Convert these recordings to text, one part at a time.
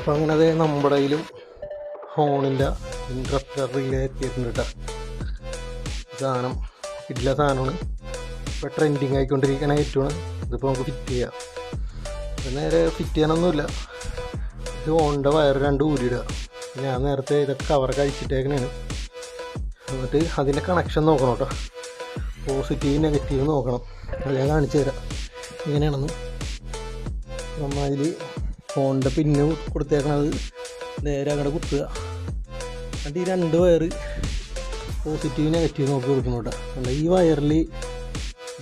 അപ്പം അങ്ങനെ അത് നമ്മുടെ കയ്യിലും ഹോണിൻ്റെ ഇൻട്രപ്റ്റർ റിലേ എത്തിയിട്ടുണ്ട് കേട്ടോ. സാധനം ഇല്ല സാധനമാണ്. ഇപ്പോൾ ട്രെൻഡിങ് ആയിക്കൊണ്ടിരിക്കുന്ന ഐറ്റമാണ്. ഇതിപ്പോൾ നമുക്ക് ഫിറ്റ് ചെയ്യാം. നേരെ ഫിറ്റ് ചെയ്യാനൊന്നുമില്ല. ഇത് ഹോണിൻ്റെ വയർ 2 ഊരിയിടുക. ഞാൻ നേരത്തെ ഇതൊക്കെ കവർ കഴിച്ചിട്ടേക്കണേന്. എന്നിട്ട് അതിൻ്റെ കണക്ഷൻ നോക്കണം കേട്ടോ. പോസിറ്റീവ് നെഗറ്റീവ് നോക്കണം. അത് ഞാൻ കാണിച്ചു തരാം ഇങ്ങനെയാണെന്ന്. നമ്മൾ അതിൽ ഫോണിൻ്റെ പിന്ന് കൊടുത്തേക്കണത് നേരെ അങ്ങോട്ട് കുത്തുക. എന്നിട്ട് ഈ 2 വയർ പോസിറ്റീവ് നെഗറ്റീവ് നോക്കി കൊടുക്കണം കേട്ടോ. അല്ല, ഈ വയറിൽ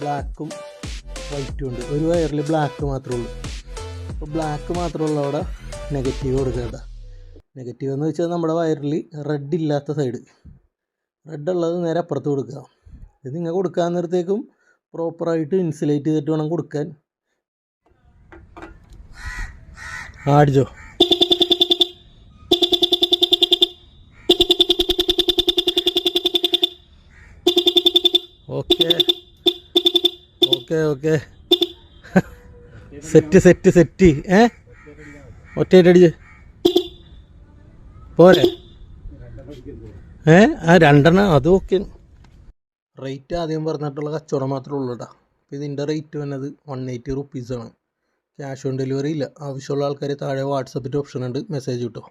ബ്ലാക്കും വൈറ്റും ഉണ്ട്. ഒരു വയറിൽ ബ്ലാക്ക് മാത്രമേ ഉള്ളൂ. അപ്പോൾ ബ്ലാക്ക് മാത്രമുള്ള അവിടെ നെഗറ്റീവ് കൊടുക്കുക കേട്ടോ. നെഗറ്റീവ് എന്ന് വെച്ചാൽ നമ്മുടെ വയറിൽ റെഡ് ഇല്ലാത്ത സൈഡ്, റെഡ് ഉള്ളത് നേരെ അപ്പുറത്ത് കൊടുക്കുക. ഇത് നിങ്ങൾ കൊടുക്കാൻ നേരത്തേക്കും പ്രോപ്പറായിട്ട് ഇൻസുലേറ്റ് ചെയ്തിട്ട് വേണം കൊടുക്കാൻ. ആടിച്ചോ. Okay okay okay set set set. ഒറ്റയായിട്ടടിച്ച് പോരെ. ആ 2 അത് ഓക്കെ. റേറ്റ് ആദ്യം പറഞ്ഞിട്ടുള്ള കച്ചവടം മാത്രമേ ഉള്ളൂ കേട്ടോ. അപ്പോൾ ഇതിൻ്റെ റേറ്റ് വന്നത് 180 റുപ്പീസാണ്. ക്യാഷ് ഓൺ ഡെലിവറി ഇല്ല. ആവശ്യമുള്ള ആൾക്കാർ താഴെ വാട്സപ്പിൻ്റെ ഓപ്ഷൻ ഉണ്ട്, മെസ്സേജ് കിട്ടും.